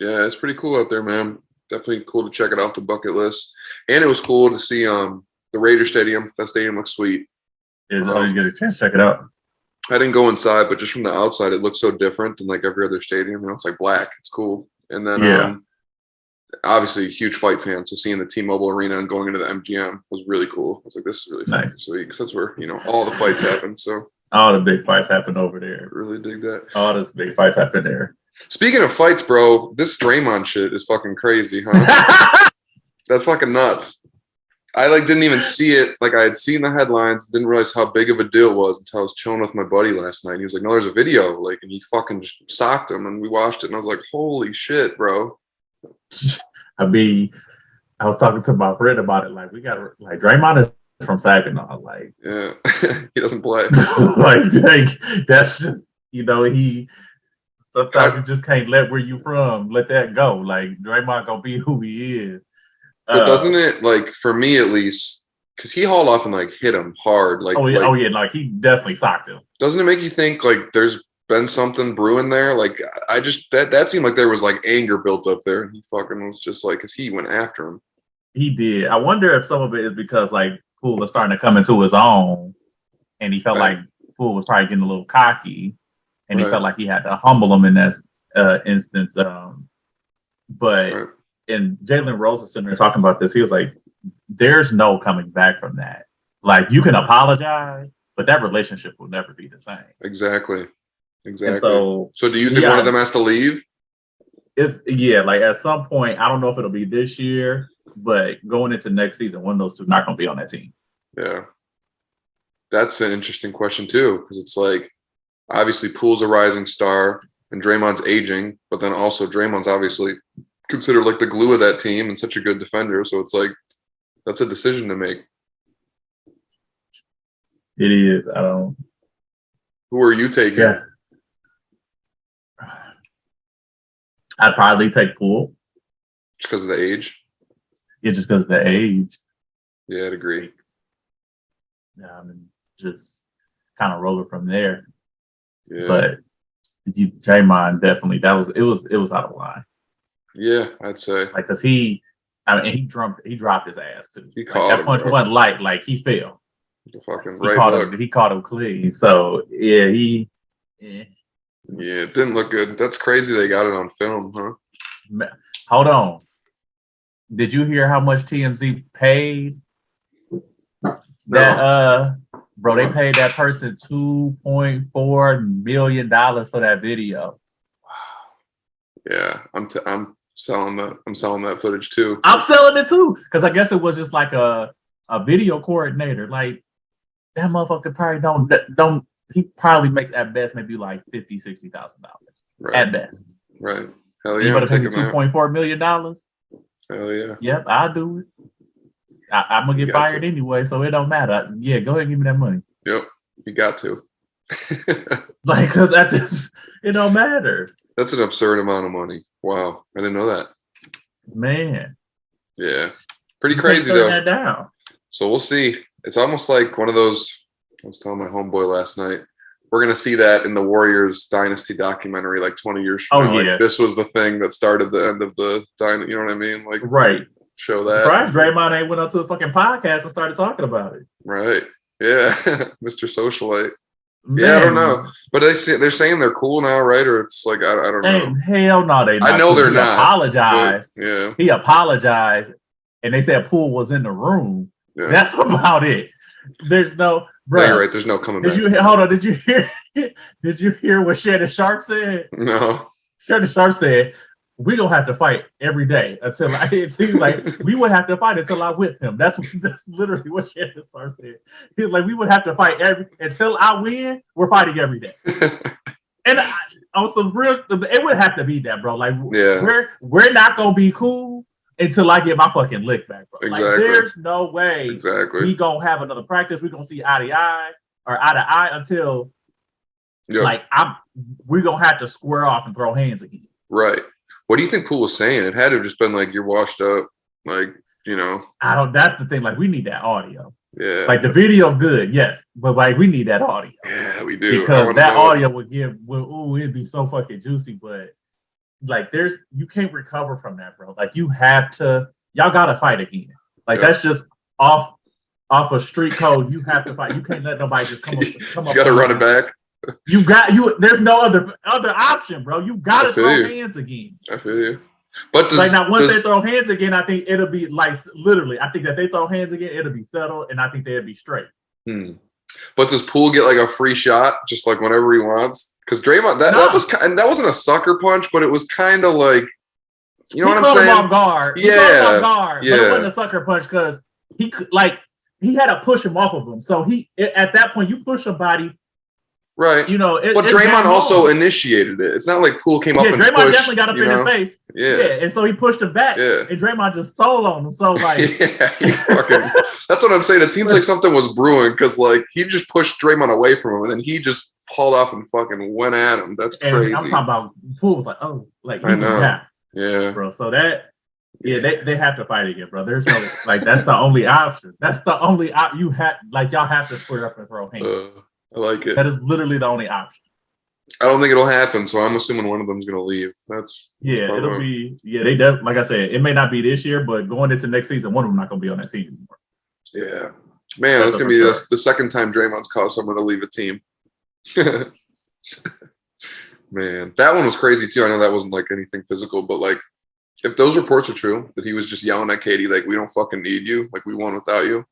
Yeah, it's pretty cool out there, man. Definitely cool to check it off the bucket list. And it was cool to see the Raider Stadium. That stadium looks sweet. Did you get a chance to check it out? I didn't go inside, but just from the outside, it looks so different than like every other stadium. You know, it's like black. It's cool. And then obviously, huge fight fan. So seeing the T-Mobile Arena and going into the MGM was really cool. I was like, this is really fucking sweet because that's where all the fights happen. So all the big fights happen over there. Really dig that. All those big fights happen there. Speaking of fights, bro, this Draymond shit is fucking crazy, huh? That's fucking nuts. I didn't even see it. Like I had seen the headlines, didn't realize how big of a deal it was until I was chilling with my buddy last night. He was like, "No, there's a video," and he fucking just socked him, and we watched it, and I was like, "Holy shit, bro!" I mean, I was talking to my friend about it. Like we got Draymond is from Saginaw. Yeah, he doesn't play. That's just he. Sometimes you just can't let where you from, let that go. Like Draymond gonna be who he is. But doesn't it, for me at least, because he hauled off and hit him hard. He definitely socked him. Doesn't it make you think there's been something brewing there? I just that seemed like there was anger built up there, and he fucking was just because he went after him. He did. I wonder if some of it is because Poole was starting to come into his own, and he felt like Poole was probably getting a little cocky. And he felt like he had to humble him in that instance. But and Jalen Rose was sitting there talking about this. He was like, there's no coming back from that. You can apologize, but that relationship will never be the same. Exactly. So do you think one of them has to leave? At some point, I don't know if it'll be this year, but going into next season, one of those two not going to be on that team. Yeah. That's an interesting question, too, because it's obviously, Poole's a rising star, and Draymond's aging, but then also Draymond's obviously considered the glue of that team and such a good defender. So it's that's a decision to make. It is. Who are you taking? Yeah. I'd probably take Poole. Just because of the age? Yeah, just because of the age. Yeah, I'd agree. Yeah, just kind of roll it from there. Yeah. But Draymond definitely it was out of line. Yeah, I'd say. Because he dropped his ass too. He caught that him, punch bro. wasn't light. He fell. The fucking He caught him clean. So yeah, Yeah, it didn't look good. That's crazy they got it on film, huh? Hold on. Did you hear how much TMZ paid? No. Bro, they paid that person $2.4 million for that video. Wow. Yeah, I'm selling that footage too. I'm selling it too, because I guess it was just a video coordinator. That motherfucker probably don't. He probably makes at best maybe $50,000-$60,000 at best. Right. Hell yeah. You better pay me $2.4 million. Hell yeah. Yep, I'll do it. I'm gonna get fired anyway, so it don't matter. Yeah, go ahead and give me that money. Yep, you got to. Because it don't matter. That's an absurd amount of money. Wow, I didn't know that. Man. Yeah, pretty crazy though. That down. So we'll see. It's almost like one of those. I was telling my homeboy last night. We're gonna see that in the Warriors dynasty documentary, 20 years from now. Yeah. This was the thing that started the end of the dynasty. You know what I mean? Right. Show that. Surprised Draymond ain't went up to his fucking podcast and started talking about it. Right. Yeah. Mr. Socialite. Man. Yeah, I don't know. But they're saying they're cool now, right? Or it's I don't know. Hell no, they not. I know they're not. Apologized. Yeah. He apologized, and they said Poole was in the room. Yeah. That's about it. There's no. Bro, yeah, you're right. There's no coming back. Hold on. Did you hear? Did you hear what Shannon Sharp said? No. Shannon Sharp said, "We gonna have to fight every day until it seems like we would have to fight until I whip him." That's literally what Shannon Sharp said. He's like, "We would have to fight until I win. We're fighting every day." And on some real, it would have to be that, bro. We're not gonna be cool until I get my fucking lick back, bro. Exactly. There's no way. Exactly. We gonna have another practice. We gonna see eye to eye until we're gonna have to square off and throw hands again. Right. What do you think Poole was saying? It had to have just been you're washed up, I don't. That's the thing. We need that audio. Yeah. The video, good, yes, but we need that audio. Yeah, we do. Because that audio would it'd be so fucking juicy. But like you can't recover from that, bro. Like y'all gotta fight again. Like that's just off a street code. You have to fight. You can't let nobody just come up. You gotta run it back. There's no other option, bro. You gotta throw hands again. I feel you. But once they throw hands again, I think it'll be like literally. I think that they throw hands again, it'll be settled, and I think they'll be straight. But does Poole get like a free shot, just like whenever he wants? Because Draymond, that wasn't a sucker punch, but it was kind of like, you know what I'm saying? He caught him off guard. Yeah, but it wasn't a sucker punch because he had to push him off of him. So at that point, you push somebody. Right. You know, but Draymond also initiated it. It's not like Poole came up and pushed. Draymond definitely got up in his face. Yeah. And so he pushed him back. Yeah. And Draymond just stole on him. So like, that's what I'm saying. It seems like something was brewing because like he just pushed Draymond away from him and then he just hauled off and fucking went at him. That's crazy. I'm talking about Poole was like, oh, like I know. Yeah, bro. So they have to fight again, bro. There's no like that's the only option. That's the only you have y'all have to square up and throw hands. I like it. That is literally the only option. I don't think it'll happen, so I'm assuming one of them's gonna leave. It'll be they definitely, like I said, it may not be this year, but going into next season, one of them not gonna be on that team anymore. Yeah, man, that's gonna be the second time Draymond's caused someone to leave a team. Man, that one was crazy too. I know that wasn't like anything physical, but like if those reports are true, that he was just yelling at Katie like, "We don't fucking need you, like we won without you."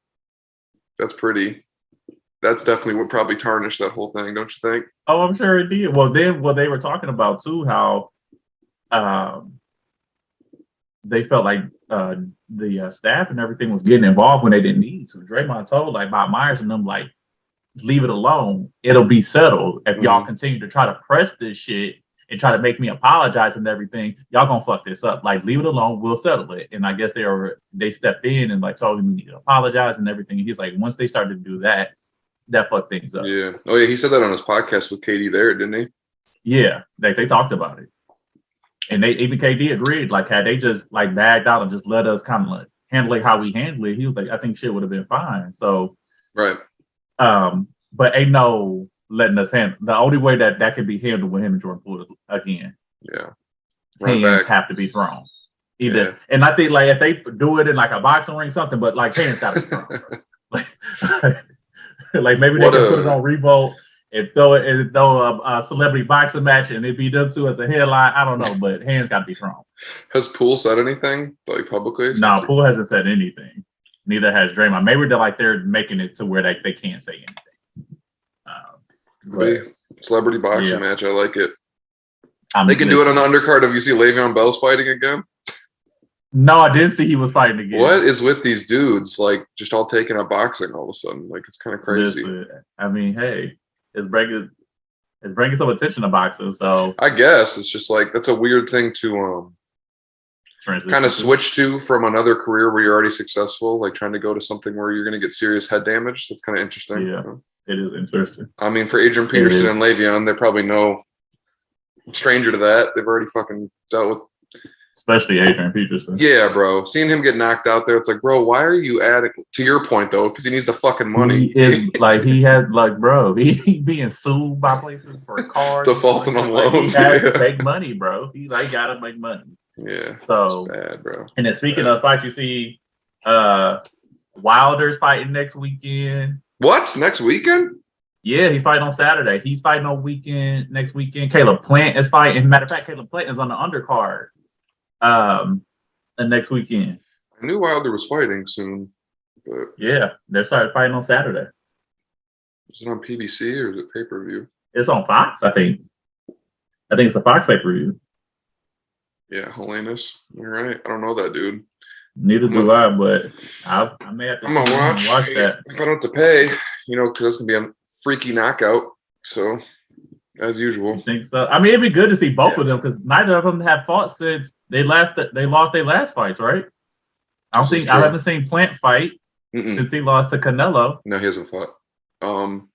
That's definitely what probably tarnished that whole thing, don't you think? Oh, I'm sure it did. Well, then what they were talking about too, how they felt like the staff and everything was getting involved when they didn't need to. Draymond told like Bob Myers and them like, leave it alone. It'll be settled. If y'all continue to try to press this shit and try to make me apologize and everything, y'all gonna fuck this up. Like, leave it alone. We'll settle it. And I guess they stepped in and like told him he needed to apologize and everything. And he's like, once they started to do that fucked things up. Yeah. Oh yeah, he said that on his podcast with Katie there, didn't he? Yeah, like they talked about it, and even KD agreed. Like, had they just like bagged out and just let us kind of like handle it how we handle it, he was like, I think shit would have been fine. So, right. But ain't no letting us handle. The only way that could be handled with him and Jordan Poole again. Yeah. Hands have to be thrown. Either, and I think like if they do it in like a boxing ring, something, but like hands got to be thrown. Like maybe they can put it on Revolt and throw a celebrity boxing match and it'd be them two at the headline. I don't know, but hands got to be thrown. Has Poole said anything like publicly? No, Poole hasn't said anything. Neither has Draymond. Maybe they're making it to where they can't say anything. Celebrity boxing match. I like it. They can do it on the undercard. Have you seen Le'Veon Bell's fighting again? No, I didn't see he was fighting again. What is with these dudes? Like, just all taking up boxing all of a sudden. Like, it's kind of crazy. I mean, hey, it's bringing some attention to boxing. So I guess it's just like that's a weird thing to kind of switch to from another career where you're already successful. Like trying to go to something where you're going to get serious head damage. That's kind of interesting. Yeah, it is interesting. I mean, for Adrian Peterson and Le'Veon, they're probably no stranger to that. They've already fucking dealt with. Especially Adrian Peterson. Yeah, bro. Seeing him get knocked out there, it's like, bro, why are you adding? To your point, though, because he needs the fucking money. He is like he had like, bro, he being sued by places for cars, defaulting on loans. He has to make money, bro. He like gotta make money. Yeah. So bad, bro. And then speaking of fights, you see, Wilder's fighting next weekend. What? Next weekend? Yeah, he's fighting on Saturday. He's fighting on next weekend. Caleb Plant is fighting. Matter of fact, Caleb Plant is on the undercard. Next weekend. I knew Wilder was fighting soon, but yeah, they're starting fighting on Saturday. Is it on PBC or is it pay-per-view? It's on Fox, I think. I think it's a Fox pay-per-view. Yeah, Helenas. All right, I don't know that dude. Neither do I, but I may have to. I'm gonna watch that if I don't have to pay, because that's gonna be a freaky knockout. So, as usual, I think so. I mean, it'd be good to see both of them because neither of them have fought since they lost their last fights, right? I haven't seen Plant fight since he lost to Canelo. No, he hasn't fought. And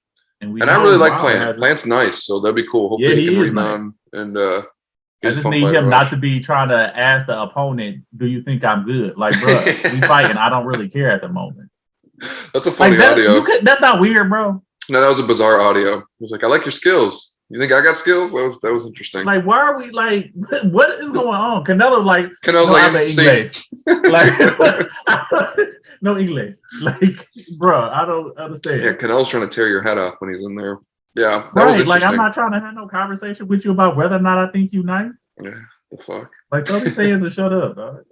I really like Plant. Plant's nice, so that'd be cool. Hopefully he can rebound and. I just need him not to be trying to ask the opponent, "Do you think I'm good?" Like, bro, we fighting. I don't really care at the moment. That's a funny audio. That's not weird, bro. No, that was a bizarre audio. He was like, "I like your skills." You think I got skills? That was interesting. Like, why are we like? What is going on? Canelo like? Canelo's no, like, English. Like, no English. Like, bro, I don't understand. Yeah, Canelo's trying to tear your head off when he's in there. Yeah, that right. was interesting. Like, I'm not trying to have no conversation with you about whether or not I think you nice. Yeah, the fuck. Like, all these fans and shut up, dog.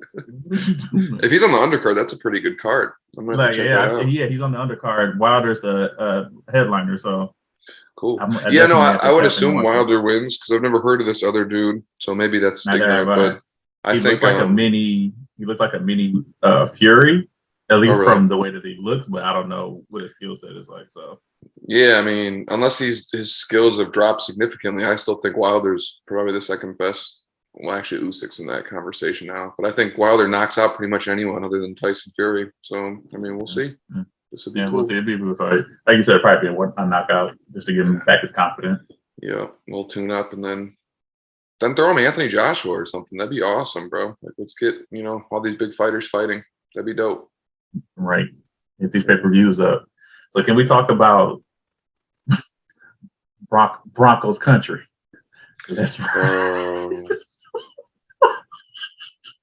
What you doing? If he's on the undercard, that's a pretty good card. I'm gonna have to check that out. Yeah, he's on the undercard. Wilder's the headliner, so cool. I would assume Wilder wins because I've never heard of this other dude, so maybe that's ignorant. But I think he looks like a mini Fury, at least from the way that he looks. But I don't know what his skill set is like. So yeah, I mean, unless his skills have dropped significantly, I still think Wilder's probably the second best. Well, actually, Usyk's in that conversation now, but I think Wilder knocks out pretty much anyone other than Tyson Fury. So I mean, we'll see. Mm-hmm. This would be cool. We'll see. It'd be a fight. Like you said, probably be a knockout just to give him back his confidence. Yeah, we'll tune up and then throw him Anthony Joshua or something. That'd be awesome, bro. Like, let's get all these big fighters fighting. That'd be dope. Right. Get these pay-per-views up. So can we talk about Broncos country? That's right.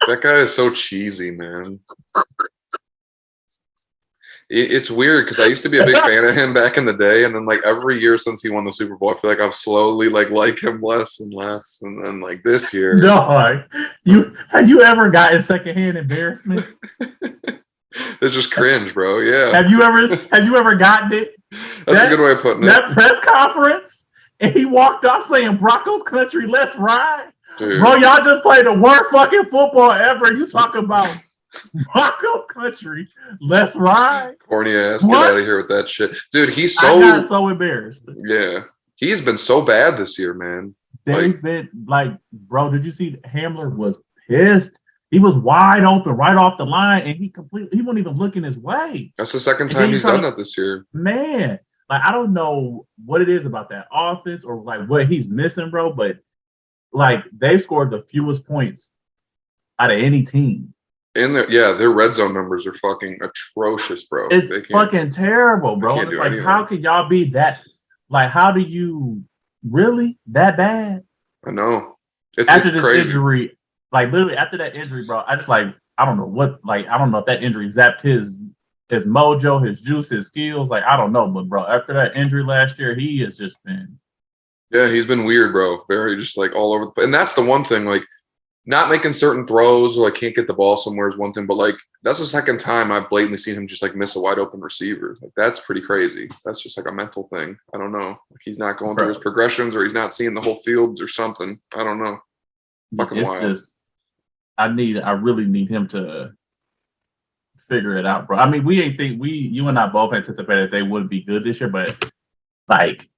That guy is so cheesy, man. It's weird because I used to be a big fan of him back in the day, and then like every year since he won the Super Bowl, I feel like I've slowly like him less and less, and then like this year. No, have you ever gotten secondhand embarrassment? It's just cringe, bro. Yeah. Have you ever gotten it? That's a good way of putting it. That press conference, and he walked off saying Broncos country, let's ride. Dude. Bro, y'all just played the worst fucking football ever. You talk about Broncos country, let's ride. Corny ass, get out of here with that shit. Dude, I got so embarrassed. Yeah. He's been so bad this year, man. They've been bro, did you see Hamler was pissed? He was wide open right off the line, and he wasn't even looking his way. That's the second time he's done that this year. Man, like, I don't know what it is about that offense or like what he's missing, bro, but like, they scored the fewest points out of any team. Their red zone numbers are fucking atrocious, bro. It's fucking terrible, bro. It's like, how can y'all be that? Like, how do you really that bad? I know. After this crazy injury, like literally after that injury, bro, I don't know if that injury zapped his mojo, his juice, his skills. Like, I don't know, but bro, after that injury last year, he has just been. Yeah, he's been weird, bro. Very just like all over. And that's the one thing, like, not making certain throws or can't get the ball somewhere is one thing, but like that's the second time I've blatantly seen him just like miss a wide open receiver. Like, that's pretty crazy. That's just like a mental thing. I don't know. Like, he's not going through his progressions, or he's not seeing the whole field or something. I don't know. Fucking wild. I really need him to figure it out, bro. I mean, you and I both anticipated they would be good this year, but like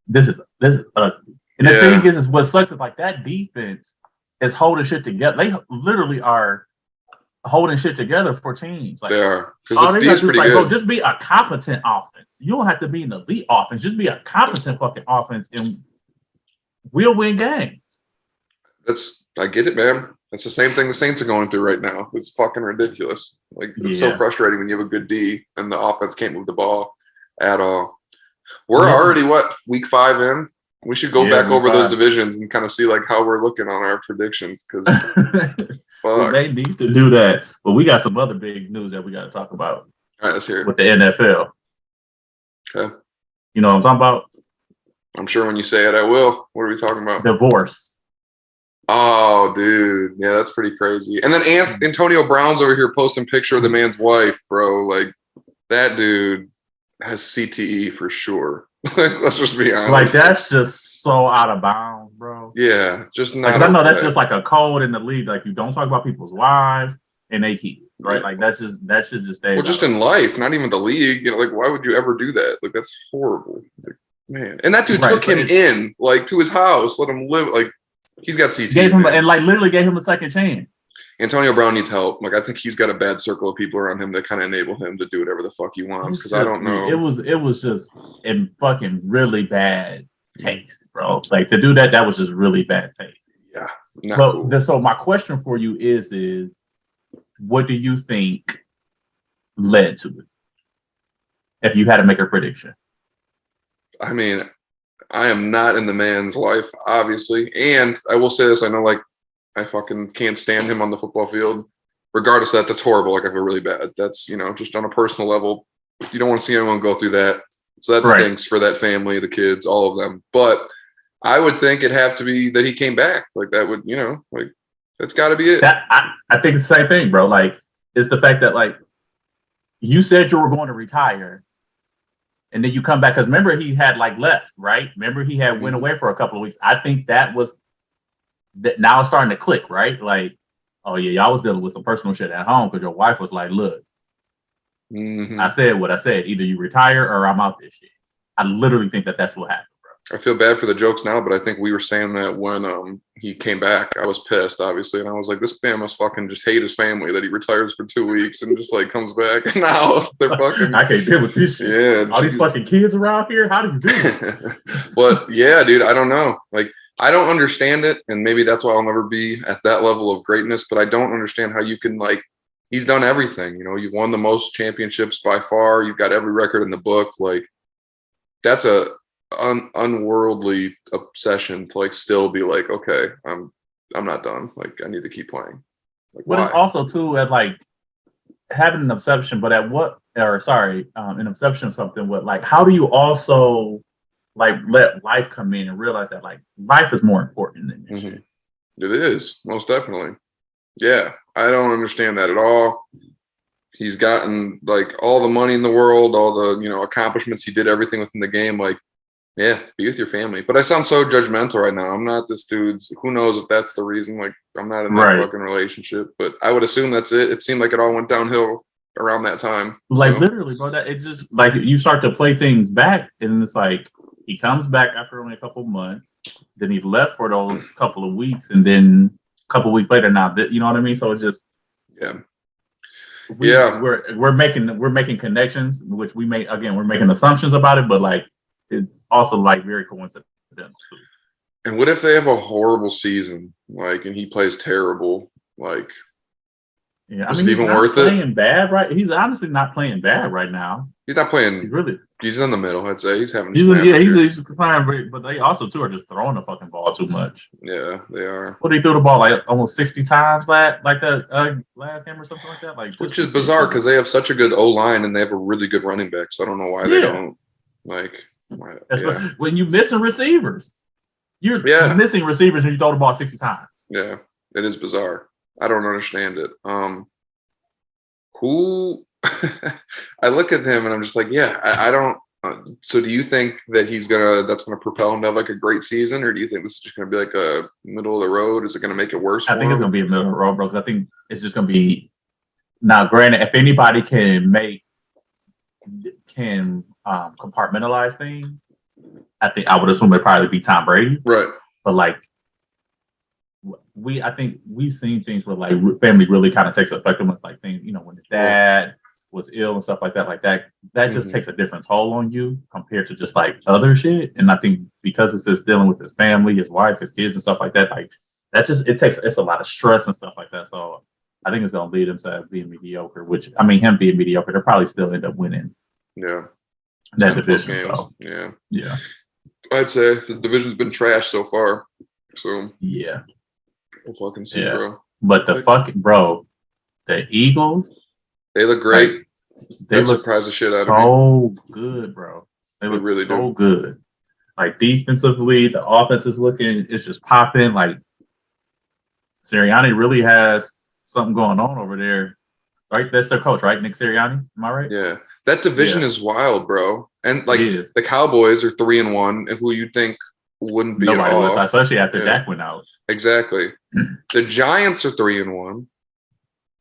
this is and the thing is what sucks is like that defense is holding shit together. They literally are holding shit together for teams. Like, they are. All they gotta do is like, bro, just be a competent offense. You don't have to be an elite offense. Just be a competent fucking offense, and we'll win games. I get it, man. That's the same thing the Saints are going through right now. It's fucking ridiculous. Like, it's so frustrating when you have a good D and the offense can't move the ball at all. We're already week 5 in. We should go back over those divisions and kind of see like how we're looking on our predictions, because they need to do that. But we got some other big news that we got to talk about. All right, let's hear it. With the NFL. Okay. You know what I'm talking about? I'm sure when you say it, I will. What are we talking about? Divorce. Oh, dude. Yeah, that's pretty crazy. And then Antonio Brown's over here posting picture of the man's wife, bro. Like, that dude has CTE for sure. Let's just be honest. Like, that's just so out of bounds, bro. Yeah, just not. Like, I know that's just like a code in the league. Like, you don't talk about people's wives and they kids, right? Like, that's just stay. Well, just in life, not even the league. Like, why would you ever do that? Like, that's horrible. Like, man, and that dude took him in, like, to his house, let him live. Like, he's got CTE. Literally gave him a second chance. Antonio Brown needs help. Like, I think he's got a bad circle of people around him that kind of enable him to do whatever the fuck he wants. Because I don't know. It was just in fucking really bad taste, bro. Like, to do that was just really bad taste. Yeah. Cool. So my question for you is what do you think led to it? If you had to make a prediction. I mean, I am not in the man's life, obviously. And I will say this, I know, like, I fucking can't stand him on the football field. Regardless of that, that's horrible. Like, I feel really bad. That's, just on a personal level, you don't want to see anyone go through that. So that stinks for that family, the kids, all of them. But I would think it'd have to be that he came back. Like, that would, like, that's got to be it. I think it's the same thing, bro. Like, it's the fact that, like, you said you were going to retire, and then you come back. Because remember, he had, like, left, right? Remember, he had went away for a couple of weeks. I think that was that. Now it's starting to click, right? Like, oh, yeah, y'all was dealing with some personal shit at home because your wife was like, look, I said what I said. Either you retire or I'm out this shit. I literally think that that's what happened, bro. I feel bad for the jokes now, but I think we were saying that when he came back. I was pissed, obviously, and I was like, this man must fucking just hate his family that he retires for 2 weeks and just, like, comes back. Now they're fucking... I can't deal with this shit. Yeah. All these fucking kids around here, how do you do it? But, yeah, dude, I don't know. Like, I don't understand it, and maybe that's why I'll never be at that level of greatness, but I don't understand how you can, like, he's done everything. You've won the most championships by far. You've got every record in the book. Like, that's a unworldly obsession to, like, still be like, okay, I'm not done. Like, I need to keep playing. Like, but it's also too at, like, having an obsession, but at what? Or sorry, an obsession of something. What, like, how do you also, like, let life come in and realize that, like, life is more important than this shit? It is, most definitely. Yeah, I don't understand that at all. He's gotten, like, all the money in the world, all the, accomplishments. He did everything within the game. Like, yeah, be with your family. But I sound so judgmental right now. I'm not this dude's. Who knows if that's the reason? Like, I'm not in that fucking relationship. But I would assume that's it. It seemed like it all went downhill around that time. Like, literally, bro. That it just, like, you start to play things back, and it's like he comes back after only a couple months. Then he left for those couple of weeks, and then a couple of weeks later, now, you know what I mean? So it's just, we're making connections, which we make. Again, we're making assumptions about it, but, like, it's also, like, very coincidental too. And what if they have a horrible season, like, and he plays terrible? Like, yeah, is it even worth it? Playing bad, right? He's honestly not playing bad right now. He's not playing. He's in the middle. I'd say he's having. He's playing, but they also too are just throwing the fucking ball too much. Yeah, they are. What, he threw the ball like almost 60 times last game or something like that. Like, which is bizarre because they have such a good O line and they have a really good running back. So I don't know why they don't like. When you missing receivers, you're missing receivers and you throw the ball 60 times. Yeah, it is bizarre. I don't understand it. Who I look at him and I'm just like, I don't. So do you think that that's gonna propel him to have, like, a great season, or do you think this is just gonna be like a middle of the road? Is it gonna make it worse? I think it's gonna be a middle of the road, bro. Because I think it's just gonna be. Now, granted, if anybody can compartmentalize things, I would assume it'd probably be Tom Brady. Right. But, like, I think we've seen things where, like, family really kind of takes effect on, like, things, when his dad was ill and stuff like that just takes a different toll on you compared to just, like, other shit. And I think because it's just dealing with his family, his wife, his kids and stuff like that, like, it's a lot of stress and stuff like that. So I think it's going to lead him to being mediocre, which, I mean, him being mediocre, they'll probably still end up winning. Yeah. That division. So, yeah. I'd say the division's been trash so far. So, yeah. We'll fucking see, bro. But the Eagles, they look great. Like, they look surprise the shit out of me. So good, bro. They look really so good. Like, defensively, the offense is looking, it's just popping. Like, Sirianni really has something going on over there. Right? That's their coach, right? Nick Sirianni. Am I right? Yeah. That division is wild, bro. And, like, the Cowboys are 3-1, and who you think wouldn't be at all. Especially after Dak went out. Exactly. The Giants are 3-1.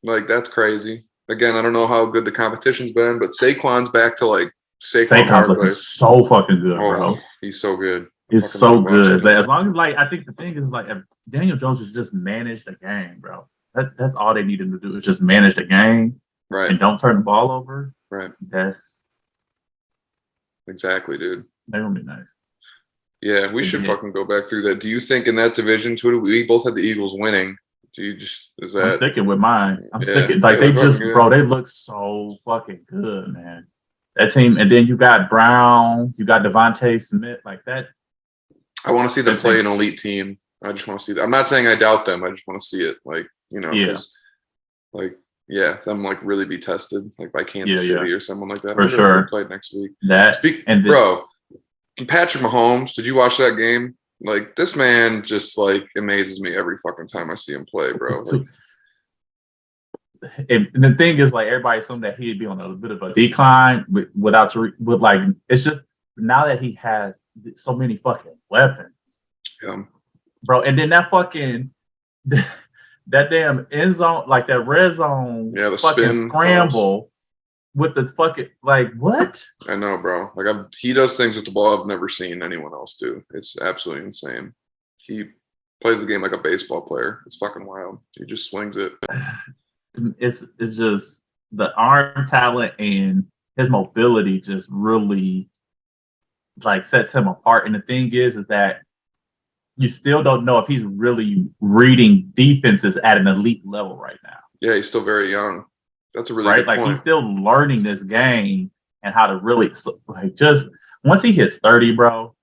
Like, that's crazy. Again, I don't know how good the competition's been, but Saquon's back to, like, Saquon's looking so fucking good, bro. He's so good. He's so good. Like, as long as, like, I think the thing is, like, if Daniel Jones has just managed the game, bro. That's all they need him to do is just manage the game. Right. And don't turn the ball over. Right. That's exactly, dude. They're gonna be nice. Yeah, we should fucking go back through that. Do you think in that division, we both had the Eagles winning? I'm sticking with mine. I'm sticking. Like, they look so fucking good, man. That team, and then you got Brown, you got Devontae Smith, like that. I want to see them play an elite team. I just want to see that. I'm not saying I doubt them. I just want to see it. Like, them like really be tested like by Kansas City or someone like that. For sure. Play next week. Bro, Patrick Mahomes, did you watch that game? Like, this man just like amazes me every fucking time I see him play, bro. Like, and the thing is, like, everybody assumed that he'd be on a bit of a decline with like, it's just now that he has so many fucking weapons, bro. And then that fucking that damn end zone, like that red zone, the fucking scramble with the fucking like what? I know, bro. Like he does things with the ball I've never seen anyone else do. It's absolutely insane. He plays the game like a baseball player. It's fucking wild. He just swings it. It's just the arm talent and his mobility just really like sets him apart. And the thing is that you still don't know if he's really reading defenses at an elite level right now. Yeah, he's still very young. That's a really good point. Like he's still learning this game and how to really like just once he hits 30, bro.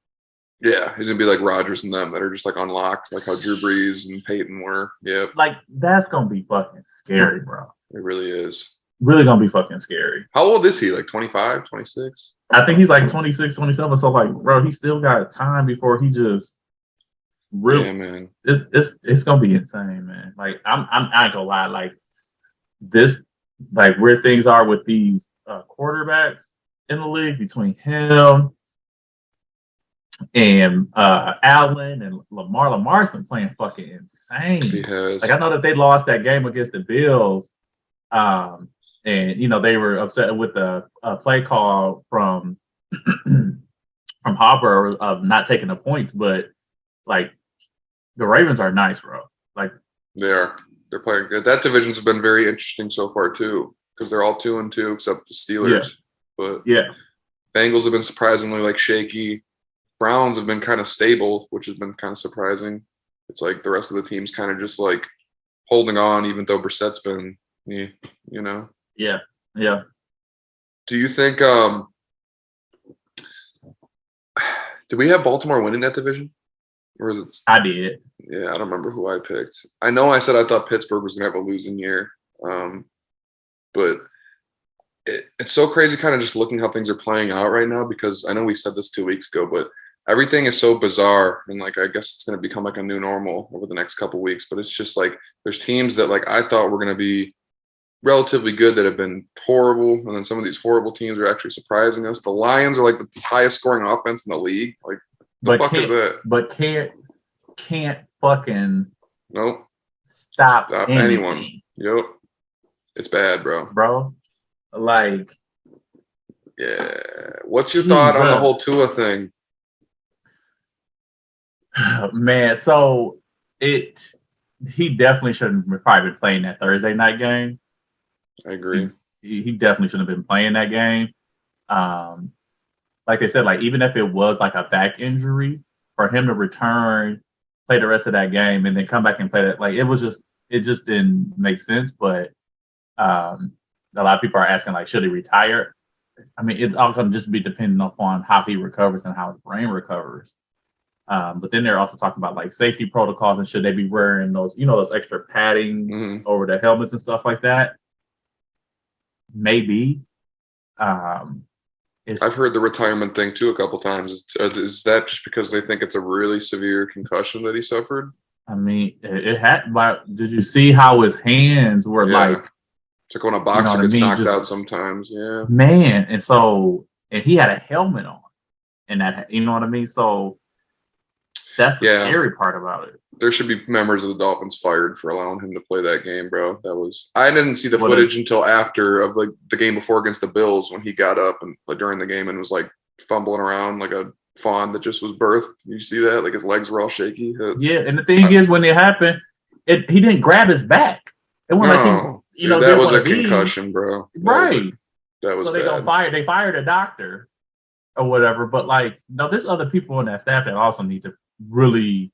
Yeah, he's gonna be like Rodgers and them that are just like unlocked, like how Drew Brees and Peyton were. Yeah, like that's gonna be fucking scary, bro. It really is. Really gonna be fucking scary. How old is he? Like 25, 26? I think he's like 26, 27. So like, bro, he still got time before he just really. Yeah, man. It's gonna be insane, man. Like I ain't gonna lie. Like this, like where things are with these quarterbacks in the league between him and Allen and Lamar. Lamar's been playing fucking insane. He has. Like I know that they lost that game against the Bills, and they were upset with the play call from Hopper of not taking the points, but like the Ravens are nice, bro. Like they are. They're playing good. That division's been very interesting so far too, because they're all 2-2 except the Steelers. But Bengals have been surprisingly like shaky. Browns have been kind of stable, which has been kind of surprising. It's like the rest of the team's kind of just like holding on, even though Brissett's been, Yeah. Do you think? Did we have Baltimore winning that division, or is it? I did. Yeah, I don't remember who I picked. I know I said I thought Pittsburgh was gonna have a losing year, but it's so crazy, kind of just looking how things are playing out right now. Because I know we said this 2 weeks ago, but everything is so bizarre, and like I guess it's gonna become like a new normal over the next couple weeks. But it's just like there's teams that like I thought were gonna be relatively good that have been horrible, and then some of these horrible teams are actually surprising us. The Lions are like the highest scoring offense in the league. Like the fuck is that? But can't fucking stop anyone. Yep, it's bad, bro. Like, yeah. What's your thought on the whole Tua thing? Man, so he definitely shouldn't have probably been playing that Thursday night game. I agree. He definitely shouldn't have been playing that game. Like they said, like even if it was like a back injury, for him to return, play the rest of that game, and then come back and play that, like it just didn't make sense. But a lot of people are asking, like, should he retire? I mean, it's all going to just be dependent upon how he recovers and how his brain recovers. But then they're also talking about like safety protocols and should they be wearing those, those extra padding over the helmets and stuff like that. Maybe. I've heard the retirement thing too a couple times. Is that just because they think it's a really severe concussion that he suffered? I mean, it had. But did you see how his hands were like? It's like when a boxer gets knocked out sometimes. Yeah, man. And he had a helmet on, and that, you know what I mean. So that's the scary part about it. There should be members of the Dolphins fired for allowing him to play that game, bro. I didn't see the footage until after of like the game before against the Bills when he got up and during the game and was like fumbling around like a fawn that just was birthed. You see that? Like his legs were all shaky. Yeah, and the thing is, when it happened, he didn't grab his back. It wasn't that was a concussion, bro. Right. That was so they bad. They fired a doctor or whatever. But like, no, there's other people on that staff that also need to really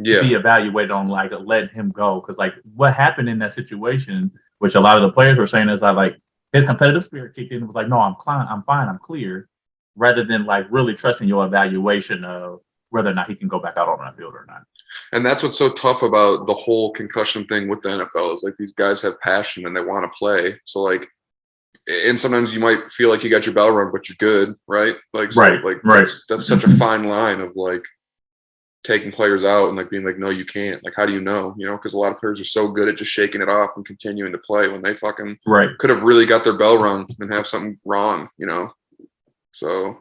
be evaluated on like letting him go, because like what happened in that situation, which a lot of the players were saying, is that like his competitive spirit kicked in and was like, no, I'm fine, I'm clear, rather than like really trusting your evaluation of whether or not he can go back out on that field or not. And that's what's so tough about the whole concussion thing with the NFL is like these guys have passion and they want to play. So like, and sometimes you might feel like you got your bell rung, but you're good, right? Like, so, right. That's such a fine line of like taking players out and like being like, no, you can't. Like, how do you know? You know, because a lot of players are so good at just shaking it off and continuing to play when they fucking could have really got their bell rung and have something wrong, you know? So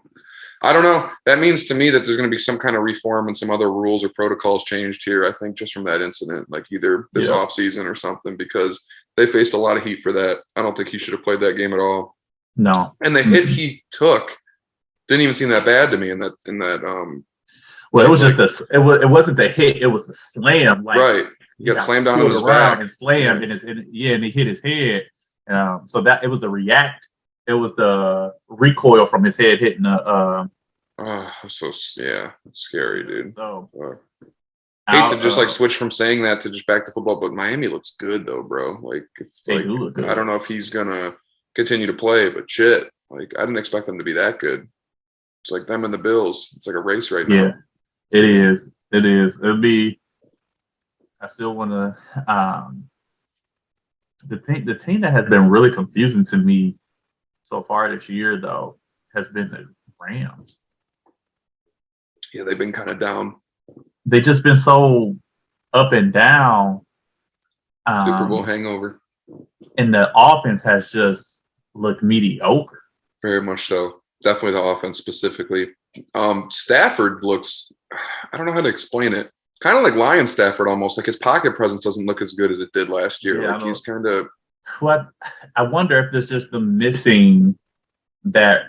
I don't know. That means to me that there's going to be some kind of reform and some other rules or protocols changed here. I think just from that incident, like either this offseason or something, because they faced a lot of heat for that. I don't think he should have played that game at all. No. And the hit he took didn't even seem that bad to me in that. Well, it was just it wasn't the hit. It was the slam. Like, right. He got slammed down on his back and slammed, and he hit his head. So that it was the react. It was the recoil from his head hitting the. It's scary, dude. So hate to just like switch from saying that to just back to football, but Miami looks good though, bro. Like, they do look good. I don't know if he's gonna continue to play, but shit, like I didn't expect them to be that good. It's like them and the Bills. It's like a race right now. Yeah, it is. It'll be. I still want to. The team that has been really confusing to me so far this year, though, has been the Rams. Yeah, they've been kind of down. They've just been so up and down. Super Bowl hangover. And the offense has just looked mediocre. Very much so. Definitely the offense specifically. Stafford looks, I don't know how to explain it. Kind of like Lion Stafford almost. Like his pocket presence doesn't look as good as it did last year. Yeah, like he's kind of. What I wonder if there's just the missing that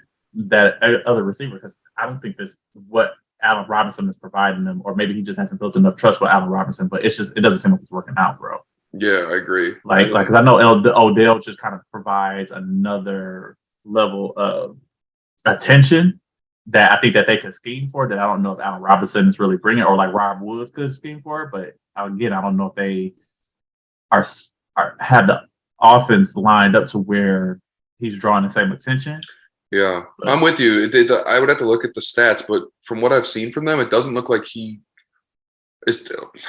other receiver, because I don't think this what Allen Robinson is providing them, or maybe he just hasn't built enough trust with Allen Robinson. But it doesn't seem like it's working out, bro. Yeah, I agree. Like because I know Odell just kind of provides another level of attention that I think that they could scheme for. That I don't know if Allen Robinson is really bringing, or like Rob Woods could scheme for. But again, I don't know if they are have the offense lined up to where he's drawing the same attention. Yeah, but I'm with you. I would have to look at the stats, but from what I've seen from them, it doesn't look like he's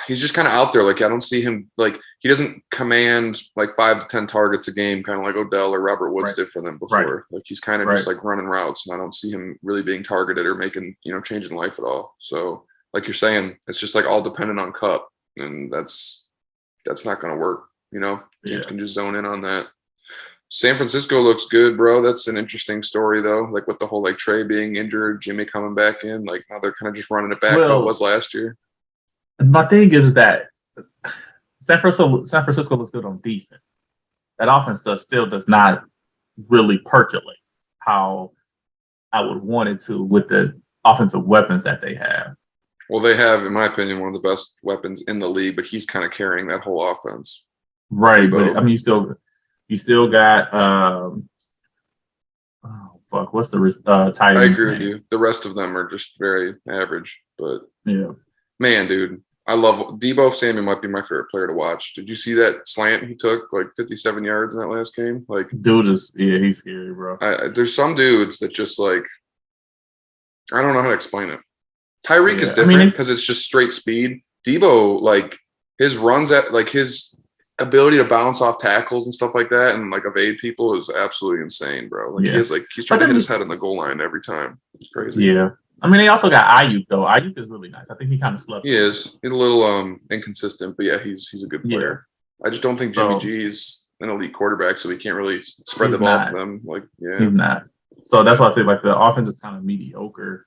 just kind of out there. Like I don't see him, like he doesn't command like 5 to 10 targets a game, kind of like Odell or Robert Woods did for them before. Like he's kind of just like running routes, and I don't see him really being targeted or making, changing life at all. So like you're saying, it's just like all dependent on Cup, and that's not going to work. Teams can just zone in on that. San Francisco looks good, bro. That's an interesting story, though. Like with the whole like Trey being injured, Jimmy coming back in. Like now they're kind of just running it back how it was last year. My thing is that San Francisco looks good on defense. That offense still does not really percolate how I would want it to with the offensive weapons that they have. Well, they have, in my opinion, one of the best weapons in the league, but he's kind of carrying that whole offense. Right, but I mean, you still got what's the tight end? I agree with you. The rest of them are just very average, but yeah, man, dude, I love Deebo Samuel. Might be my favorite player to watch. Did you see that slant he took, like 57 yards in that last game? Like, dude he's scary, bro. There's some dudes that just like, I don't know how to explain it. Tyreek is different because it's just straight speed. Deebo, like his runs at like his ability to bounce off tackles and stuff like that and like evade people is absolutely insane, bro. Like he's trying to hit his head on the goal line every time. It's crazy. Yeah. I mean, they also got Ayuk though. Ayuk is really nice. I think he kind of slept. He is. He's a little inconsistent, but yeah, he's a good player. Yeah. I just don't think Jimmy G's an elite quarterback, so he can't really spread the ball to them. Like, yeah, he's not. So that's why I say like the offense is kind of mediocre.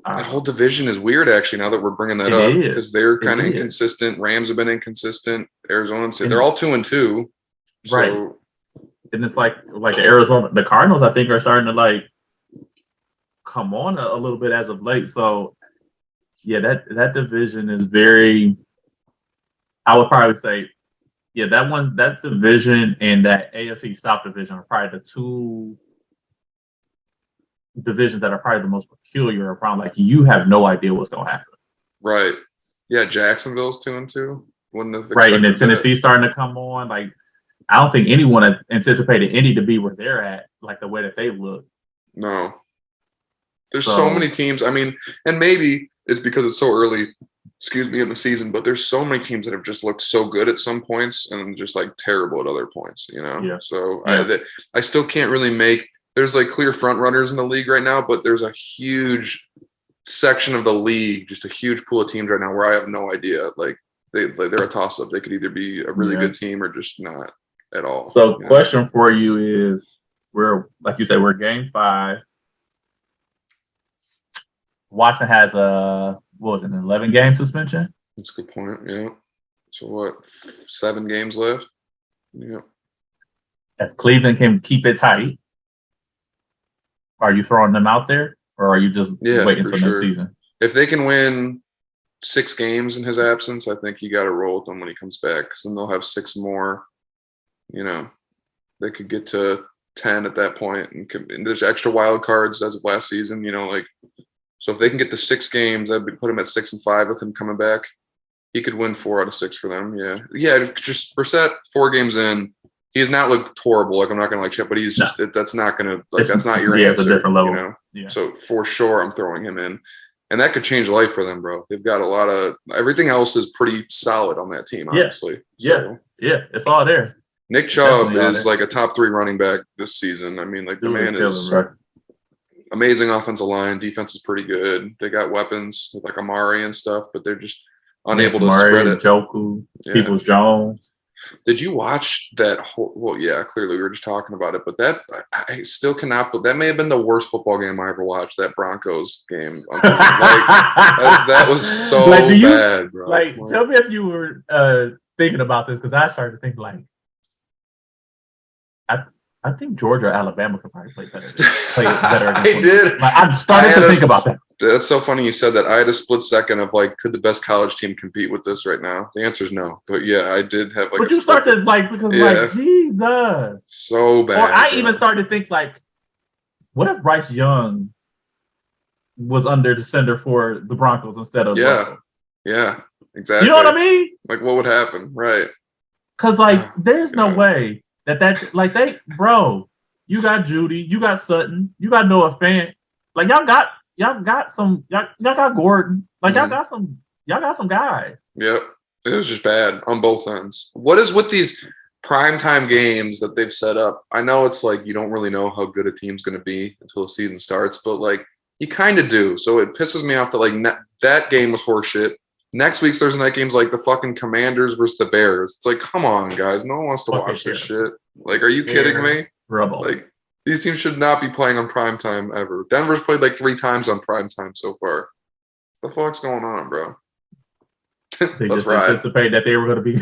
That whole division is weird, actually. Now that we're bringing that up, because they're kind of inconsistent. Rams have been inconsistent. Arizona, they're all 2-2, so. Right? And it's like Arizona, the Cardinals, I think, are starting to like come on a little bit as of late. So, yeah, that division is very. I would probably say, yeah, that division and that AFC South division are probably the two divisions that are probably the most peculiar around. Like you have no idea what's going to happen. Right. Yeah, Jacksonville's 2-2. Right, and then Tennessee's starting to come on. Like I don't think anyone anticipated Indy to be where they're at, like the way that they look. No. There's so many teams. I mean, and maybe it's because it's so early, in the season, but there's so many teams that have just looked so good at some points and just like terrible at other points, Yeah. So Yeah. I still can't really make, there's like clear front runners in the league right now, but there's a huge section of the league, just a huge pool of teams right now where I have no idea. Like they're a toss up. They could either be a really good team or just not at all. So question for you is, we're, like you said, we're game 5. Watson has an 11-game suspension? That's a good point. Yeah. So what? 7 games left. Yeah. If Cleveland can keep it tight, are you throwing them out there, or are you just waiting until next season? If they can win 6 games in his absence, I think you got to roll with them when he comes back, because then they'll have 6 more. They could get to 10 at that point, and there's extra wild cards as of last season. So if they can get to 6 games, that'd put him at 6-5 with him coming back. He could win 4 out of 6 for them. Yeah. Just Brissett, 4 games in, he has not looked horrible. Like, I'm not gonna check, but he's just that's not gonna that's not your answer. It's a different level. Yeah. So for sure, I'm throwing him in, and that could change life for them, bro. They've got a lot of everything else is pretty solid on that team, honestly. Yeah, it's all there. Nick Chubb is like a top 3 running back this season. I mean, like the man is. Amazing offensive line. Defense is pretty good. They got weapons with like Amari and stuff, but they're just unable to spread it. Joku, Peoples-Jones. Did you watch that whole? Well, yeah, clearly we were just talking about it, but I still cannot. But that may have been the worst football game I ever watched. That Broncos game. That was so bad, bro. Tell me if you were thinking about this, because I started to think I think Georgia or Alabama could probably play better. I did. I started to think about that. That's so funny you said that. I had a split second of could the best college team compete with this right now? The answer is no. But yeah, I did have But you started because Jesus. So bad. Or I even started to think what if Bryce Young was under the center for the Broncos instead of Russell? Yeah, exactly. You know what I mean? What would happen? Right. Because there's no way bro, you got Judy, you got Sutton, you got Noah Fant. Y'all got Gordon. Y'all got some guys. Yep. It was just bad on both ends. What is with these primetime games that they've set up? I know it's you don't really know how good a team's going to be until the season starts, but you kind of do. So it pisses me off that that game was horseshit. Next week's Thursday night game's the fucking Commanders versus the Bears. It's come on, guys. No one wants to watch this shit. Are you kidding me? Rubble. These teams should not be playing on primetime ever. Denver's played 3 times on primetime so far. What the fuck's going on, bro? They just anticipated that they were going to be.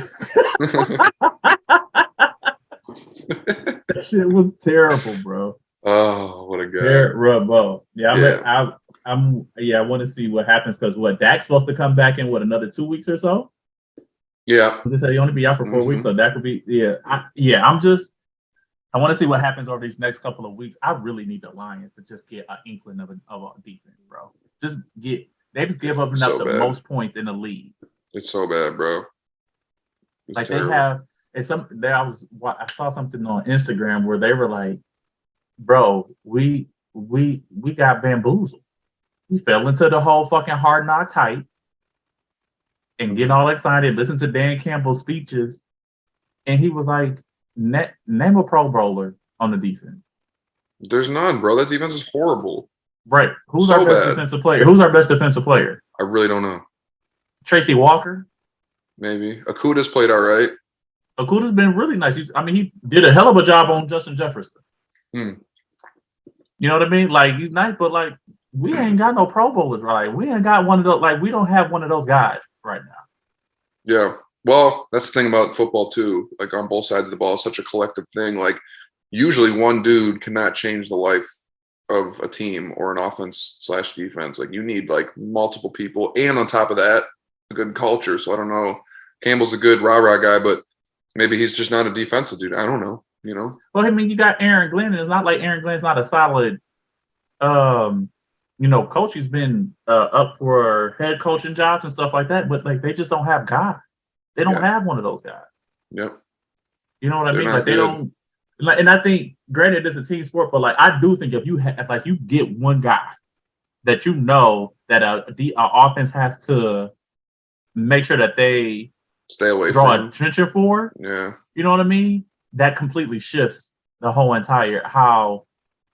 That shit was terrible, bro. Oh, what a guy. Terrible. Yeah, I want to see what happens, because Dak's supposed to come back in another 2 weeks or so. Yeah. They said he only be out for 4 weeks, so that could be I want to see what happens over these next couple of weeks. I really need the Lions to just get an inkling of a defense, bro. They just give up the most points in the league. It's so bad, bro. They have. I saw something on Instagram where they were bro, we got bamboozled. We fell into the whole fucking Hard Knocks hype and getting all excited, listen to Dan Campbell's speeches, and he was name a Pro Bowler on the defense. There's none, bro. That defense is horrible. Right. Who's our best defensive player? Who's our best defensive player? I really don't know. Tracy Walker? Maybe. Akuta's played all right. Akuta's been really nice. He did a hell of a job on Justin Jefferson. You know what I mean? He's nice, but we ain't got no Pro Bowlers, right? We ain't got one of those. We don't have one of those guys right now. Yeah. Well, that's the thing about football too. On both sides of the ball, it's such a collective thing. Usually one dude cannot change the life of a team or an offense/defense. You need multiple people, and on top of that, a good culture. So I don't know. Campbell's a good rah-rah guy, but maybe he's just not a defensive dude. I don't know. Well, you got Aaron Glenn, and it's not like Aaron Glenn's not a solid, coach. He's been up for head coaching jobs and stuff like that, but they just don't have guys. They don't have one of those guys. Yep. You know what I mean? They don't. And I think, granted, it's a team sport, but I do think if you get one guy that that the offense has to make sure that they stay away draw from. attention for. Yeah. You know what I mean? That completely shifts the whole entire how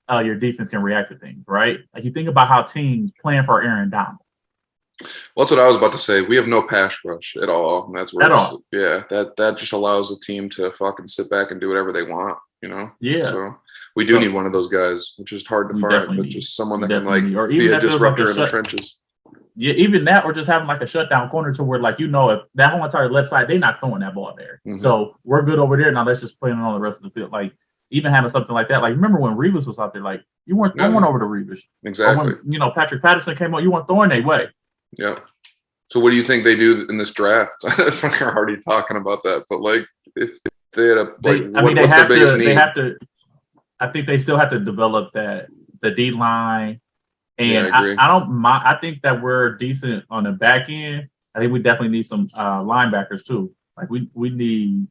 your defense can react to things, right? Like you think about how teams plan for Aaron Donald. Well, that's what I was about to say. We have no pass rush at all. And that's where that just allows the team to fucking sit back and do whatever they want, you know? Yeah. So we do need one of those guys, which is hard to find, but just someone that can like be a disruptor in the trenches. Yeah, even that, or just having like a shutdown corner to where, like, if that whole entire left side, they're not throwing that ball there. Mm-hmm. So we're good over there. Now let's just play on the rest of the field. Like, even having something like that. Like, remember when Revis was out there? Like, you weren't throwing over to Revis. Exactly. Or when, Patrick Patterson came on, you weren't throwing their way. Yeah. So what do you think they do in this draft? That's like we're already talking about that. But, like, if they had what's their biggest need? I think they still have to develop the D line. And yeah, I agree. I don't mind. I think that we're decent on the back end. I think we definitely need some linebackers too. Like we need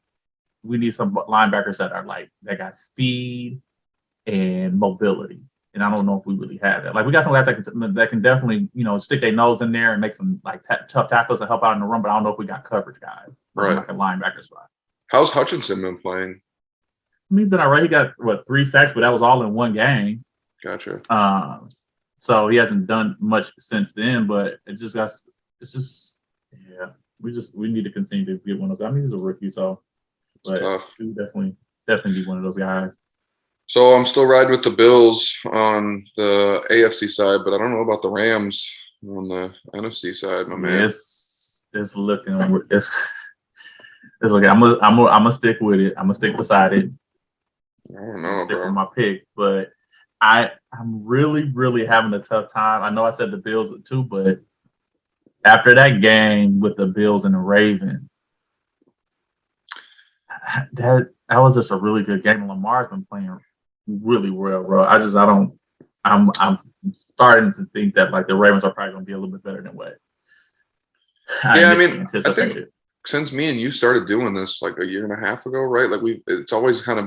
some linebackers that got speed and mobility. And I don't know if we really have that. Like we got some guys that can definitely stick their nose in there and make some like tough tackles and help out in the run. But I don't know if we got coverage guys like a linebacker spot. How's Hutchinson been playing? He's been all right. He got 3 sacks, but that was all in one game. Gotcha. So he hasn't done much since then, but we need to continue to get one of those. I mean, he's a rookie, so it's tough. He definitely be one of those guys. So I'm still riding with the Bills on the AFC side, but I don't know about the Rams on the NFC side, my man. It's looking. It's looking. I'm gonna stick with it. I'm gonna stick beside it. I don't know, bro. With my pick, but I'm really, really having a tough time. I know I said the Bills too, but after that game with the Bills and the Ravens, that was just a really good game. Lamar's been playing really well, bro. I'm starting to think that like the Ravens are probably going to be a little bit better than what. I think since me and you started doing this like a year and a half ago, right? Like we've always kind of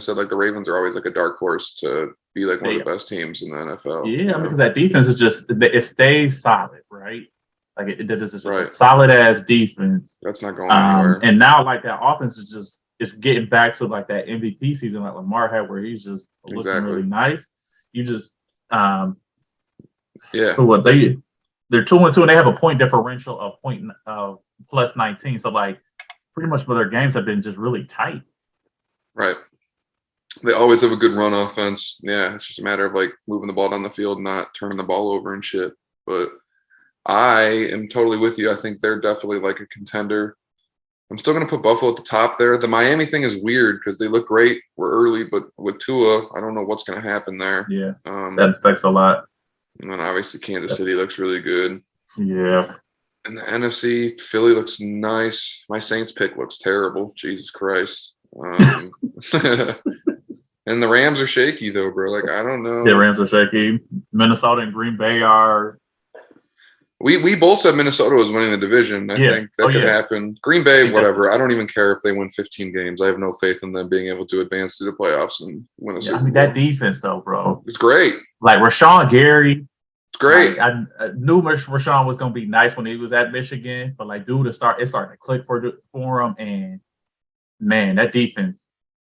said like the Ravens are always like a dark horse to be like one of the best teams in the NFL. Yeah, because that defense is it stays solid, right? Like it is just a solid ass defense. That's not going anywhere. And now like that offense is getting back to like that MVP season like Lamar had, where he's just looking really nice. You just what they're 2-2 and they have a point differential of plus 19. So like pretty much their games have been just really tight. Right. They always have a good run offense. Yeah, it's just a matter of like moving the ball down the field, not turning the ball over and shit. But I am totally with you. I think they're definitely like a contender. I'm still going to put Buffalo at the top there. The Miami thing is weird because they look great. We're early, but with Tua, I don't know what's going to happen there. Yeah, that affects a lot. And then obviously Kansas City looks really good. Yeah. And the NFC, Philly looks nice. My Saints pick looks terrible. Jesus Christ. And the Rams are shaky though, bro. Like I don't know. Yeah, Rams are shaky. Minnesota and Green Bay are. We both said Minnesota was winning the division. I think that could happen. Green Bay, whatever. I don't even care if they win 15 games. I have no faith in them being able to advance to the playoffs and win a Super Bowl. That defense, though, bro. It's great. Like Rashawn Gary. It's great. I knew Rashawn was going to be nice when he was at Michigan, but like, dude, it's starting to click for him. And man, that defense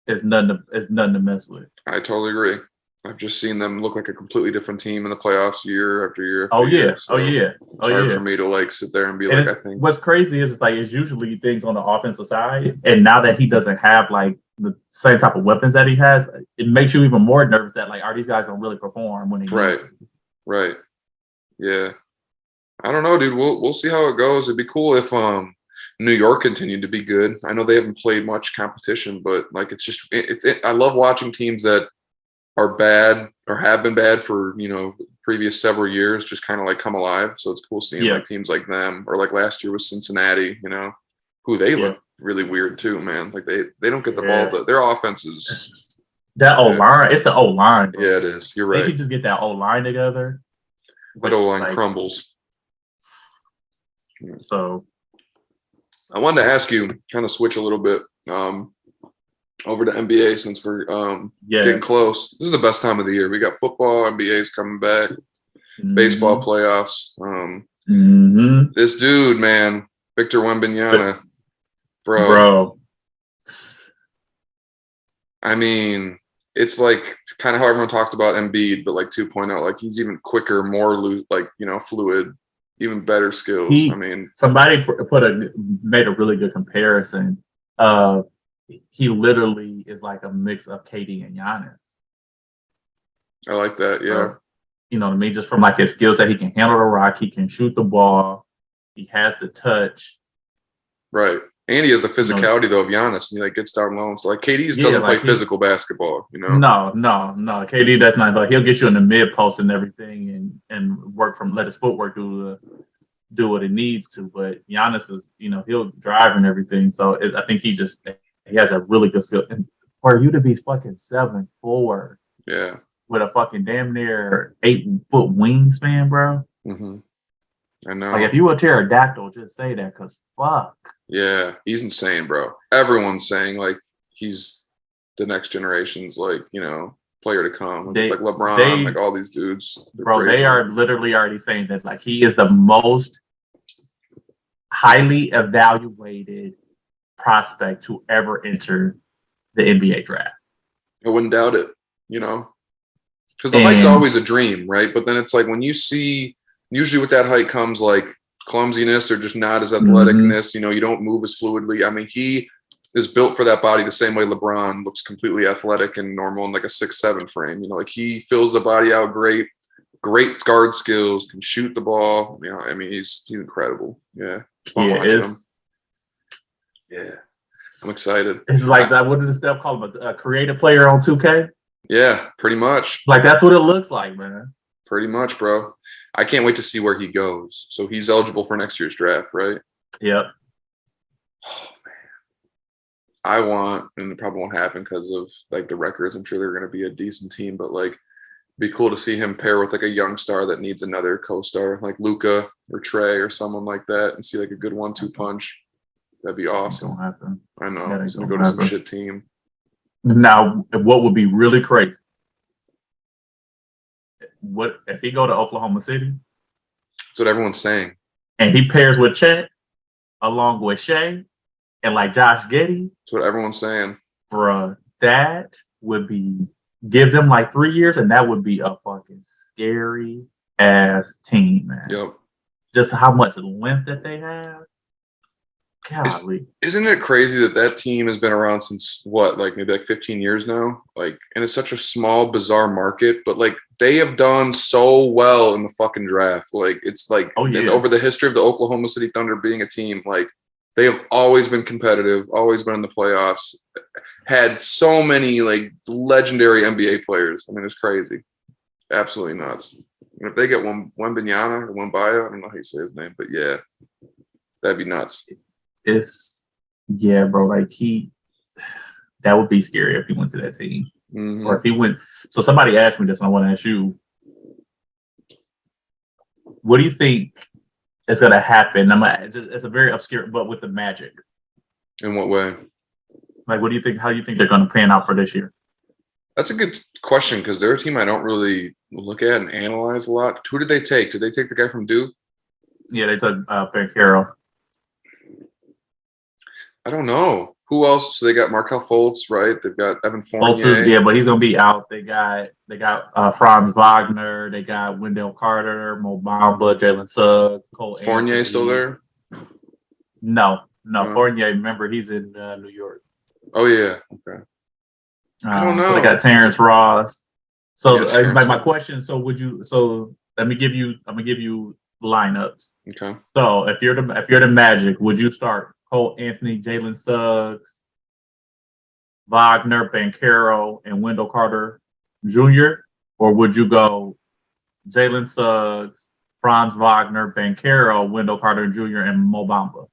is nothing to mess with. I totally agree. I've just seen them look like a completely different team in the playoffs year after year. It's hard for me to like sit there and be like, I think. What's crazy is like it's usually things on the offensive side, and now that he doesn't have like the same type of weapons that he has, it makes you even more nervous that like, are these guys gonna really perform when they Right. Yeah. I don't know, dude. We'll see how it goes. It'd be cool if New York continued to be good. I know they haven't played much competition, but like it's just I love watching teams that are bad or have been bad for, previous several years, just kind of like come alive. So it's cool seeing like teams like them, or like last year with Cincinnati, who they look really weird too, man. Like they don't get the ball. Their offense is that O-line. It's the O-line. Bro. Yeah, it is. You're right. They can just get that O-line together. That O-line crumbles. So I wanted to ask you, kind of switch a little bit. Over to NBA since we're getting close. This is the best time of the year. We got football, NBA's coming back. baseball playoffs. This dude, man, Victor Wembanyama, bro. I mean, it's like kind of how everyone talked about Embiid, but like 2.0. Like he's even quicker, more fluid, even better skills. Somebody made a really good comparison. He literally is like a mix of KD and Giannis. I like that. Yeah. You know what I mean? Just from like his skill set, he can handle the rock, he can shoot the ball, he has the touch. Right. And he has the physicality though of Giannis, and he like gets down low. So like KD doesn't play physical basketball, you know. No. KD does not. Like he'll get you in the mid post and everything, and let his footwork do what it needs to. But Giannis is, he'll drive and everything. So I think he has a really good skill. And for you to be fucking 7'4", yeah, with a fucking damn near 8-foot wingspan, bro. I know. Like if you were a pterodactyl, just say that, cause fuck. Yeah, he's insane, bro. Everyone's saying like he's the next generation's player to come. Like LeBron, like all these dudes. Bro, crazy. They are literally already saying that like he is the most highly evaluated prospect to ever enter the NBA draft. I wouldn't doubt it, because the height's always a dream, right? But then it's like when you see, usually with that height comes like clumsiness or just not as athleticness. You don't move as fluidly. I mean, he is built for that body the same way LeBron looks completely athletic and normal in like a 6'7" frame. Like he fills the body out great guard skills, can shoot the ball. I mean, he's incredible. Yeah, fun watching him. Yeah, I'm excited. It's like that. What did Steph call him? A creative player on 2K? Yeah, pretty much. Like that's what it looks like, man. Pretty much, bro. I can't wait to see where he goes. So he's eligible for next year's draft, right? Yep. Oh man, I want, and it probably won't happen because of like the records. I'm sure they're going to be a decent team, but like, it'd be cool to see him pair with like a young star that needs another co-star, like Luka or Trey or someone like that, and see like a good 1-2 punch. That'd be awesome. I know. He's going to go to some shit team. Now, what would be really crazy? What if he go to Oklahoma City? That's what everyone's saying. And he pairs with Chet along with Shea and like Josh Giddey. That's what everyone's saying. Bruh, that would be, give them like 3 years and that would be a fucking scary ass team, man. Yep. Just how much length that they have. Golly. Isn't it crazy that team has been around since what, like maybe like 15 years now? Like, and it's such a small, bizarre market, but like they have done so well in the fucking draft. Like, it's like over the history of the Oklahoma City Thunder being a team, like they have always been competitive, always been in the playoffs, had so many like legendary NBA players. I mean, it's crazy. Absolutely nuts. And if they get Wembanyama or Wembaya, I don't know how you say his name, but yeah, that'd be nuts. Bro, like that would be scary if he went to that team. Or if he went. So somebody asked me this, and I want to ask you, what do you think is going to happen? It's a very obscure, but with the Magic. In what way? Like, what do you think? How do you think they're going to pan out for this year? That's a good question because they're a team I don't really look at and analyze a lot. Who did they take? Did they take the guy from Duke? Yeah, they took Banchero. I don't know. Who else? So they got Markelle Fultz, right? They've got Evan Fournier. But he's gonna be out. They got Franz Wagner. They got Wendell Carter, Mo Bamba, Jalen Suggs, Cole. Fournier still there? No. Fournier. Remember, he's in New York. Oh yeah. Okay. I don't know. So they got Terrence Ross. So my question. So let me give you. I'm gonna give you lineups. Okay. So if you're the Magic, would you start Cole Anthony, Jalen Suggs, Wagner, Banchero, and Wendell Carter Jr.? Or would you go Jalen Suggs, Franz Wagner, Banchero, Wendell Carter Jr., and Mo Bamba?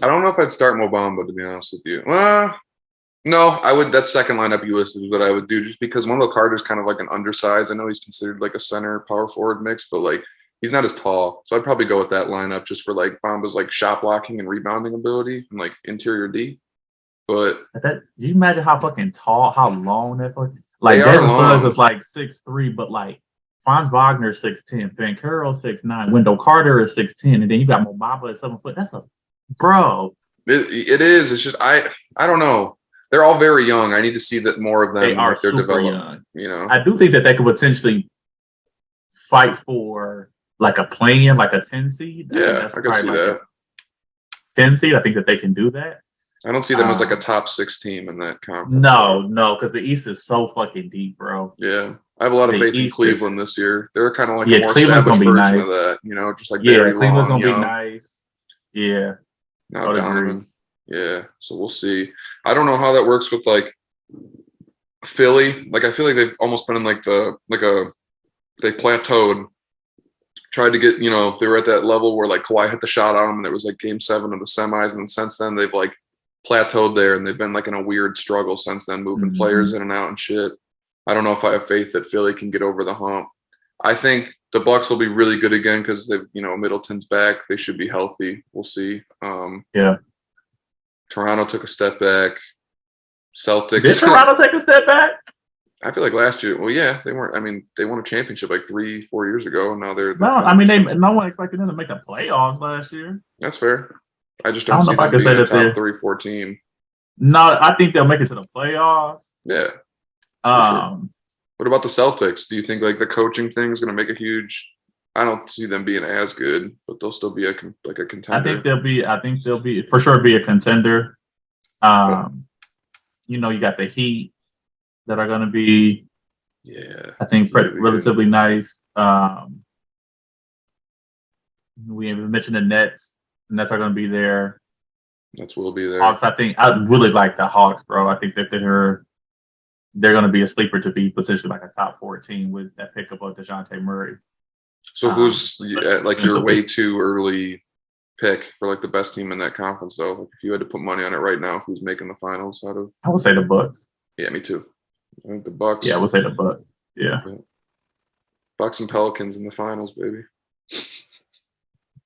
I don't know if I'd start Mo Bamba, to be honest with you. No, I would. That second lineup you listed is what I would do, just because Wendell Carter's kind of like an undersized. I know he's considered like a center power forward mix, but like he's not as tall. So I'd probably go with that lineup just for like Bamba's like shot blocking and rebounding ability and like interior D. But do you imagine how fucking tall, how long that fucking like Jalen Suggs is like 6'3", but like Franz Wagner 6'10", Banchero 6'9", Wendell Carter is 6'10", and then you got Mobamba at 7 foot. That's a bro. It is. It's just I don't know. They're all very young. I need to see that more of them. They are like, they're super developed, young. I do think that they could potentially fight for like a play-in, like a 10 seed. Yeah, I can see that. 10 seed. I think that they can do that. I don't see them as like a top 6 team in that conference. No, because the East is so fucking deep, bro. Yeah. I have a lot of faith in Cleveland this year. They're kind of like a more established version of that, just like Cleveland's gonna be nice. Yeah. Now Donovan. Yeah. So we'll see. I don't know how that works with like Philly. Like I feel like they've almost been in they plateaued. Tried to get, they were at that level where like Kawhi hit the shot on them and it was like game 7 of the semis. And then since then they've like plateaued there and they've been like in a weird struggle since then, moving players in and out and shit. I don't know if I have faith that Philly can get over the hump. I think the Bucks will be really good again because they've, Middleton's back. They should be healthy. We'll see. Toronto took a step back. Celtics. Did Toronto take a step back? I feel like last year. Well, yeah, they weren't. I mean, they won a championship like 3-4 years ago, and now they're. No, I mean, no one expected them to make the playoffs last year. That's fair. I just don't see them being a top 3-4 team. No, I think they'll make it to the playoffs. Yeah. Sure. What about the Celtics? Do you think like the coaching thing is going to make a huge? I don't see them being as good, but they'll still be a contender. I think they'll be for sure be a contender. You got the Heat that are going to be, I think relatively nice. We even mentioned the Nets. The Nets are going to be there. Nets will be there. Hawks. I really like the Hawks, bro. I think that they're going to be a sleeper to be potentially like a top 14 with that pickup of DeJounte Murray. So who's like your way too early pick for like the best team in that conference though? Like if you had to put money on it right now, who's making the finals out of? I would say the Bucks. Yeah, me too. I think the Bucks. Yeah, I would say the Bucks. Yeah. Bucks and Pelicans in the finals, baby.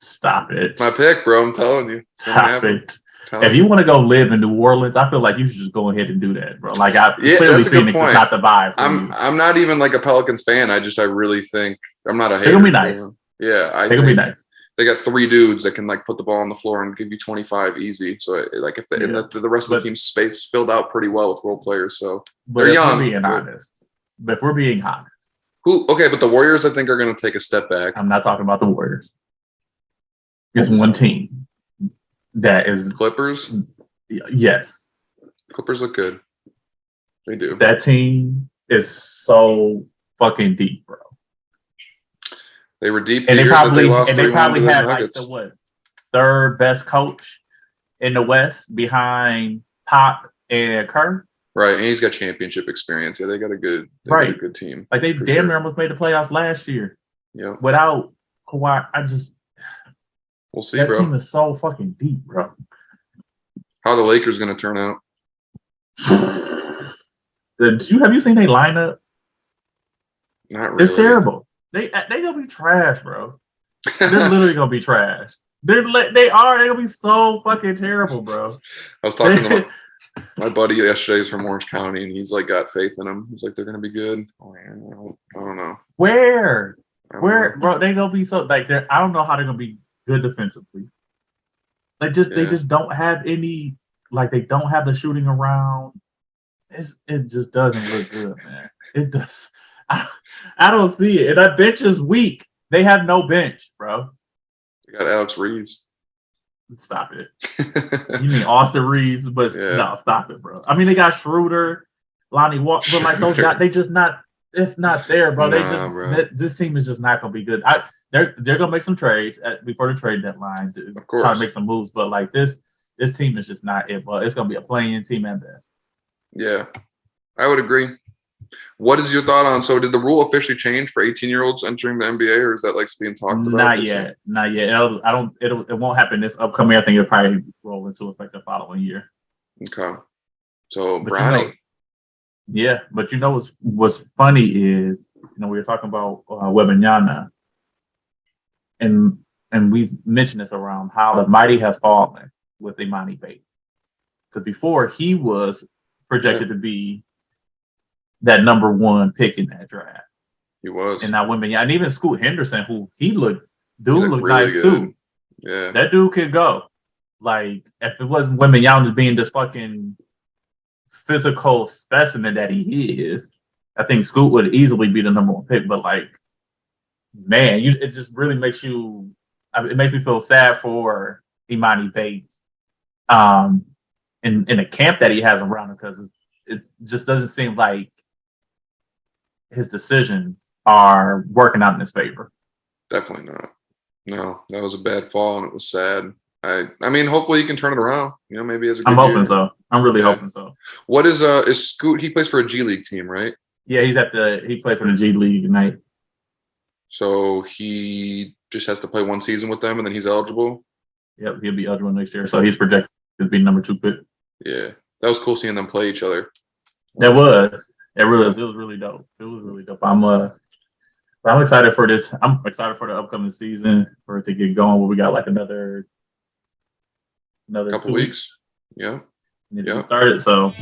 Stop it. My pick, bro. I'm telling you. Stop it. If you want to go live in New Orleans, I feel like you should just go ahead and do that, bro. Like, clearly Phoenix is not the vibe. I'm not even like a Pelicans fan. I really think I'm not a hater. They're gonna be nice. Yeah, they're gonna be nice. They got 3 dudes that can like put the ball on the floor and give you 25 easy. So like if the rest of the team's space filled out pretty well with role players, so they're young. If we're being honest, but the Warriors I think are going to take a step back. I'm not talking about the Warriors. It's one team. That is Clippers? Yes. Clippers look good. They do. That team is so fucking deep, bro. They were deep and they probably had like the third best coach in the West behind Pop and Kerr. Right, and he's got championship experience. Yeah, they got a good team. Like they damn near almost made the playoffs last year. Yeah. Without Kawhi, we'll see, that bro. That team is so fucking deep, bro. How are the Lakers going to turn out? Have you seen their lineup? Not really. It's terrible. They gonna be trash, bro. They're literally gonna be trash. They're gonna be so fucking terrible, bro. I was talking to my buddy yesterday. He's from Orange County, and he's like got faith in them. He's like they're gonna be good. I don't know. Where, bro? They gonna be so like I don't know how they're gonna be good defensively. They just don't have any, like they don't have the shooting around. It just doesn't look good, man. It does. I don't see it. And that bench is weak. They have no bench, bro. They got Alex Reeves. Stop it. You mean Austin Reeves? But no, stop it, bro. I mean, they got Schroeder, Lonnie Walker, but like those guys, they just not. It's not there, bro. This team is just not gonna be good. They're gonna make some trades before the trade deadline to try to make some moves, but like this team is just not it. But it's gonna be a playing team at best. Yeah, I would agree. What is your thought on? So, did the rule officially change for 18-year-olds entering the NBA, or is that like being talked about? Not yet. It won't happen this upcoming. I think it'll probably roll into effect the following year. Okay. So, Brownie. Yeah, but what's funny is we were talking about Wembanyama, and we've mentioned this around how the mighty has fallen with Imani Bates, because before he was projected to be that number 1 pick in that draft. He was. And now Wembanyama, and even Scoot Henderson, who looked really nice good. too. Yeah. That dude could go. Like, if it wasn't Wembanyama just being this fucking physical specimen that he is, I think Scoot would easily be the number 1 pick. But like, man, it just really makes you. It makes me feel sad for Imani Bates, in the camp that he has around him, because it just doesn't seem like his decisions are working out in his favor. Definitely not. No, that was a bad fall, and it was sad. I mean, hopefully he can turn it around. You know, maybe as a good I'm hoping year. so. I'm really hoping so. What is Scoot? He plays for a G League team, right? Yeah, he plays for the G League tonight. So he just has to play 1 season with them, and then he's eligible. Yep, he'll be eligible next year. So he's projected to be number 2 pick. Yeah, that was cool seeing them play each other. That was. It was really dope. It was really dope. I'm excited for this. I'm excited for the upcoming season, for it to get going. Where we got like another Couple 2 weeks. Yeah. Get started. So